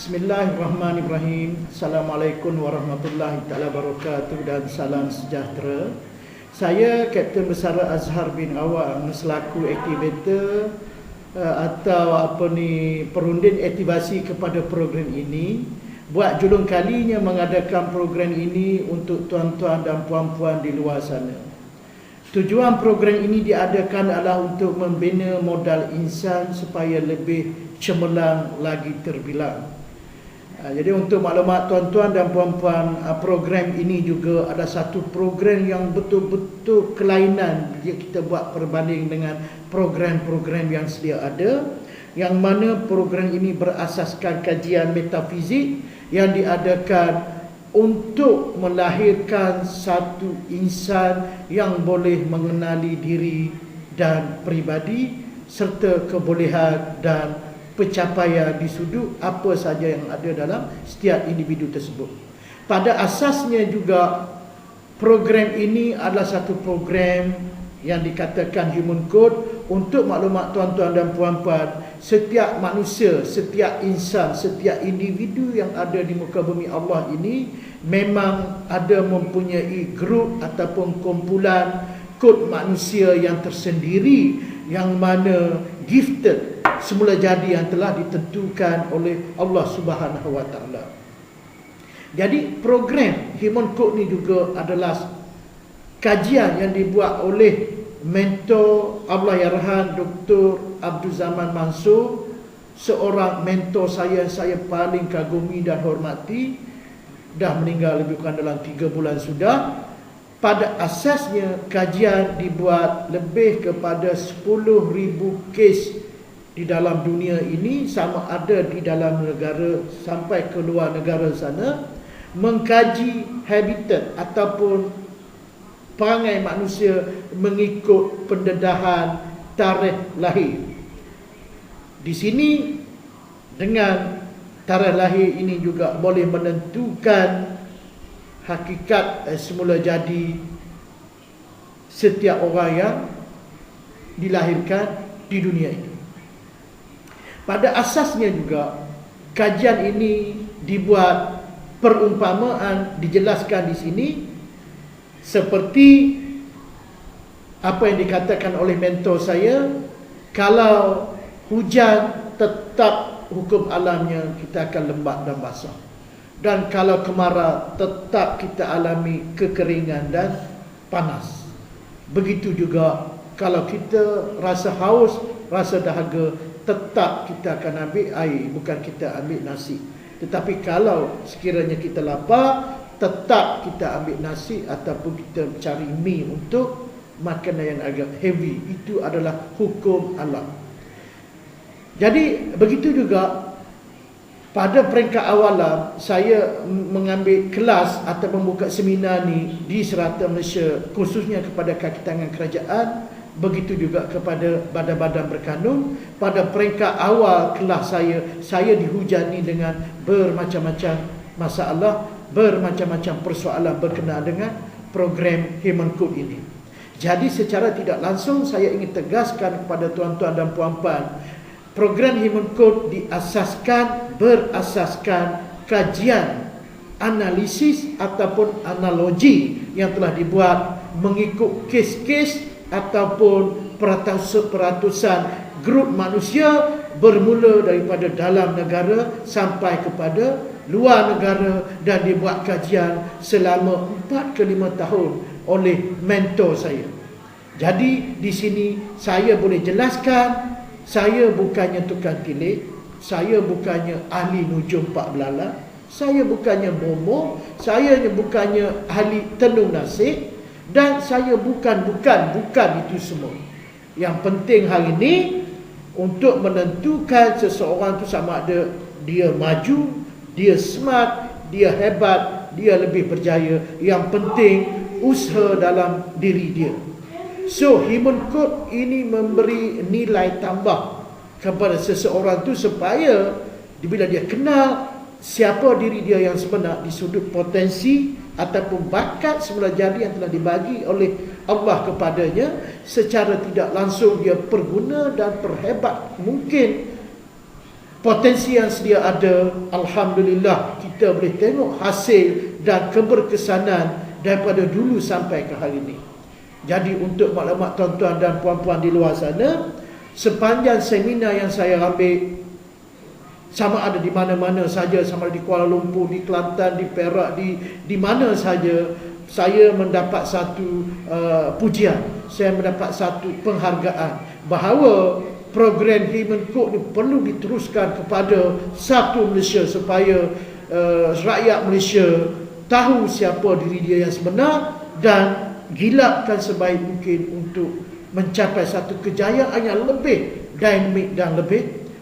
Bismillahirrahmanirrahim. Assalamualaikum warahmatullahi taala wabarakatuh dan salam sejahtera. Saya Kapten Bersara Azhar bin Awang selaku aktivator perunding aktivasi kepada program ini. Buat julung kalinya mengadakan program ini untuk tuan-tuan dan puan-puan di luar sana. Tujuan program ini diadakan adalah untuk membina modal insan supaya lebih cemerlang lagi terbilang. Jadi untuk maklumat tuan-tuan dan puan-puan, program ini juga ada satu program yang betul-betul kelainan jika kita buat perbanding dengan program-program yang sedia ada, yang mana program ini berasaskan kajian metafizik yang diadakan untuk melahirkan satu insan yang boleh mengenali diri dan peribadi serta kebolehan dan pencapaian di sudut apa saja yang ada dalam setiap individu tersebut. Pada asasnya juga program ini adalah satu program yang dikatakan Human Code. Untuk maklumat tuan-tuan dan puan-puan, setiap manusia, setiap insan, setiap individu yang ada di muka bumi Allah ini memang ada mempunyai grup ataupun kumpulan kod manusia yang tersendiri, yang mana gifted semula jadi yang telah ditentukan oleh Allah Subhanahu Wa Taala. Jadi program Human Code ni juga adalah kajian yang dibuat oleh mentor Allahyarham Dr. Abdul Zaman Mansur, seorang mentor saya paling kagumi dan hormati, dah meninggal lebih kurang dalam 3 bulan sudah. Pada asasnya kajian dibuat lebih kepada 10,000 kes di dalam dunia ini, sama ada di dalam negara sampai ke luar negara sana, mengkaji habitat ataupun perangai manusia mengikut pendedahan tarikh lahir. Di sini dengan tarikh lahir ini juga boleh menentukan hakikat semula jadi setiap orang yang dilahirkan di dunia ini. Pada asasnya juga kajian ini dibuat perumpamaan, dijelaskan di sini seperti apa yang dikatakan oleh mentor saya, kalau hujan tetap hukum alamnya kita akan lembab dan basah, dan kalau kemarau tetap kita alami kekeringan dan panas. Begitu juga kalau kita rasa haus, rasa dahaga, tetap kita akan ambil air, bukan kita ambil nasi. Tetapi kalau sekiranya kita lapar, tetap kita ambil nasi ataupun kita cari mie untuk makanan yang agak heavy. Itu adalah hukum alam. Jadi begitu juga pada peringkat awalan saya mengambil kelas atau membuka seminar ni di serata Malaysia, khususnya kepada kaki tangan kerajaan, begitu juga kepada badan-badan berkanun. Pada peringkat awal kelas saya dihujani dengan bermacam-macam masalah, bermacam-macam persoalan berkenaan dengan program Human Code ini. Jadi secara tidak langsung saya ingin tegaskan kepada tuan-tuan dan puan-puan, program Human Code berasaskan kajian, analisis ataupun analogi yang telah dibuat mengikut kes-kes ataupun peratusan grup manusia, bermula daripada dalam negara sampai kepada luar negara, dan dibuat kajian selama 4 ke 5 tahun oleh mentor saya. Jadi di sini saya boleh jelaskan, saya bukannya tukang tilik, saya bukannya ahli nujum pak belalang, saya bukannya bomo, saya bukannya ahli tenung nasib, dan saya bukan itu semua. Yang penting hari ini untuk menentukan seseorang itu sama ada dia maju, dia smart, dia hebat, dia lebih berjaya. Yang penting usaha dalam diri dia. So Human Code ini memberi nilai tambah kepada seseorang itu supaya bila dia kenal siapa diri dia yang sebenar di sudut potensi ataupun bakat semula jadi yang telah dibagi oleh Allah kepadanya, secara tidak langsung dia perguna dan perhebat mungkin potensi yang sedia ada, alhamdulillah kita boleh tengok hasil dan keberkesanan daripada dulu sampai ke hari ini. Jadi untuk maklumat tuan-tuan dan puan-puan di luar sana, sepanjang seminar yang saya ambil, sama ada di mana-mana saja, sama ada di Kuala Lumpur, di Kelantan, di Perak, di mana saja, saya mendapat satu pujian, saya mendapat satu penghargaan bahawa program Human Code ni perlu diteruskan kepada satu Malaysia, supaya rakyat Malaysia tahu siapa diri dia yang sebenar dan gilapkan sebaik mungkin untuk mencapai satu kejayaan yang lebih dinamik dan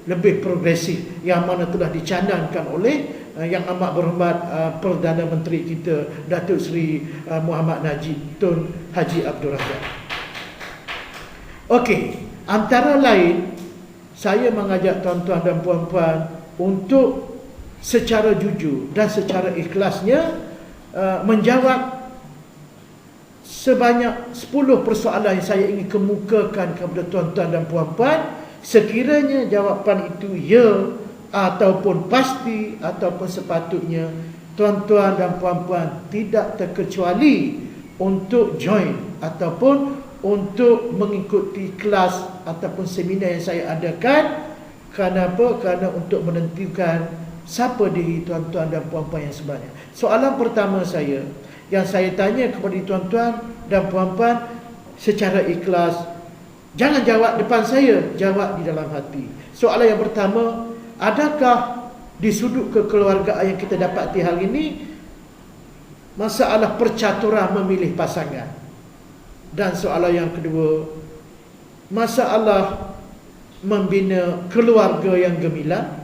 lebih progresif, yang mana telah dicanangkan oleh Yang Amat Berhormat Perdana Menteri kita, Datuk Seri Muhammad Najib Tun Haji Abdul Razak. Okey, antara lain saya mengajak tuan-tuan dan puan-puan untuk secara jujur dan secara ikhlasnya menjawab sebanyak 10 persoalan yang saya ingin kemukakan kepada tuan-tuan dan puan-puan. Sekiranya jawapan itu ya ataupun pasti ataupun sepatutnya, tuan-tuan dan puan-puan tidak terkecuali untuk join ataupun untuk mengikuti kelas ataupun seminar yang saya adakan. Kenapa? Kerana untuk menentukan siapa diri tuan-tuan dan puan-puan yang sebenarnya. Soalan pertama saya, yang saya tanya kepada tuan-tuan dan puan-puan secara ikhlas, jangan jawab depan saya, jawab di dalam hati. Soalan yang pertama, adakah di sudut kekeluargaan yang kita dapati hari ini masalah percaturan memilih pasangan? Dan soalan yang kedua, masalah membina keluarga yang gemilang.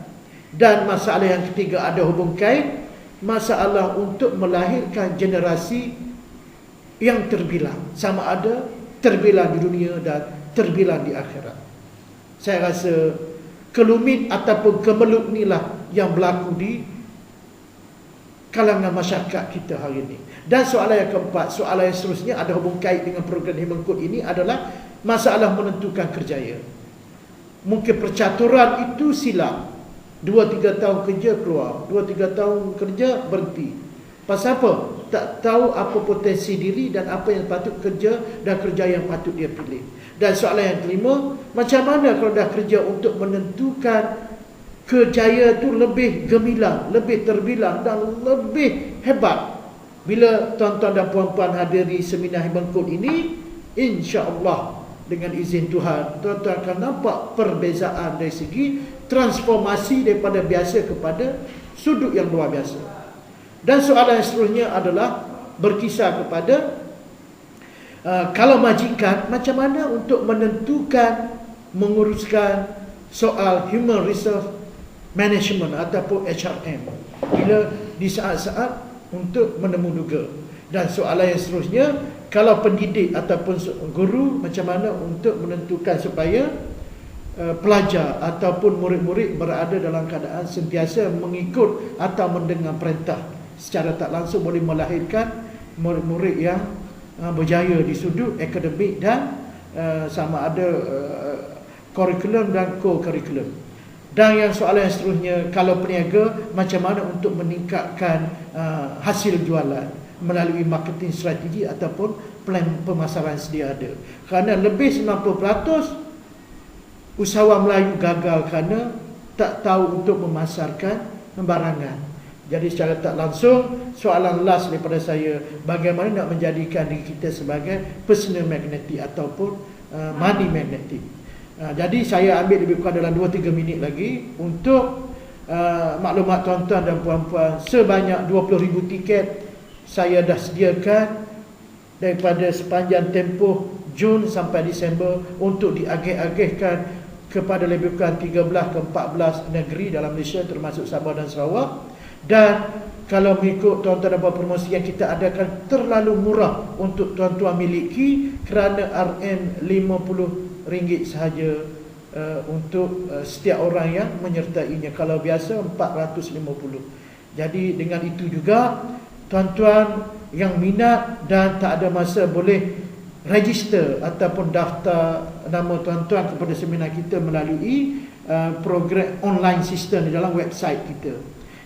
Dan masalah yang ketiga, ada hubung kait, masalah untuk melahirkan generasi yang terbilang, sama ada terbilang di dunia dan terbilang di akhirat. Saya rasa kelumit ataupun kemelut inilah yang berlaku di kalangan masyarakat kita hari ini. Dan soalan yang keempat, soalan yang seterusnya ada hubung kait dengan program Human Code ini adalah masalah menentukan kerjaya. Mungkin percaturan itu silap, 2-3 tahun kerja keluar, 2-3 tahun kerja berhenti. Pasal apa? Tak tahu apa potensi diri dan apa yang patut kerja dan kerja yang patut dia pilih. Dan soalan yang kelima, macam mana kalau dah kerja untuk menentukan kerjaya itu lebih gemilang, lebih terbilang dan lebih hebat. Bila tuan-tuan dan puan-puan hadiri seminar Human Code ini, insya-Allah dengan izin Tuhan, tuan-tuan akan nampak perbezaan dari segi transformasi daripada biasa kepada sudut yang luar biasa. Dan soalan yang seterusnya adalah berkisar kepada kalau majikan, macam mana untuk menentukan, menguruskan soal Human Resource Management ataupun HRM bila di saat-saat untuk menemu duga. Dan soalan yang seterusnya, kalau pendidik ataupun guru, macam mana untuk menentukan supaya pelajar ataupun murid-murid berada dalam keadaan sentiasa mengikut atau mendengar perintah, secara tak langsung boleh melahirkan murid-murid yang berjaya di sudut akademik dan sama ada kurikulum dan co-kurikulum. Dan yang soalan yang seterusnya, kalau peniaga, macam mana untuk meningkatkan hasil jualan melalui marketing strategi ataupun plan pemasaran sedia ada. Kerana lebih 90% usahawan Melayu gagal kerana tak tahu untuk memasarkan barangan. Jadi secara tak langsung, soalan last daripada saya, bagaimana nak menjadikan diri kita sebagai personal magnetic ataupun money magnetic. Jadi saya ambil lebih kurang dalam 2-3 minit lagi untuk maklumat tuan-tuan dan puan-puan, sebanyak 20,000 tiket saya dah sediakan daripada sepanjang tempoh Jun sampai Disember untuk diagih-agihkan kepada lebih kurang 13 ke 14 negeri dalam Malaysia termasuk Sabah dan Sarawak. Dan kalau mengikut tuan-tuan dan puan promosi yang kita adakan terlalu murah untuk tuan-tuan miliki, kerana RM RM50 sahaja untuk setiap orang yang menyertainya. Kalau biasa RM450. Jadi dengan itu juga tuan-tuan yang minat dan tak ada masa boleh register ataupun daftar nama tuan-tuan kepada seminar kita melalui program online sistem di dalam website kita.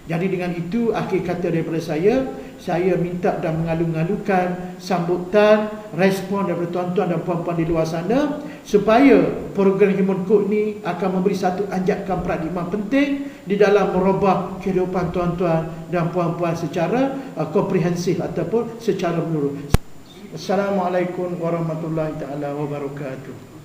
Jadi dengan itu, akhir kata daripada saya minta dan mengalu-alukan sambutan, respon daripada tuan-tuan dan puan-puan di luar sana, supaya program Human Code ni akan memberi satu anjakan paradigma penting di dalam merubah kehidupan tuan-tuan dan puan-puan secara komprehensif ataupun secara menyeluruh. Assalamualaikum warahmatullahi taala wabarakatuh.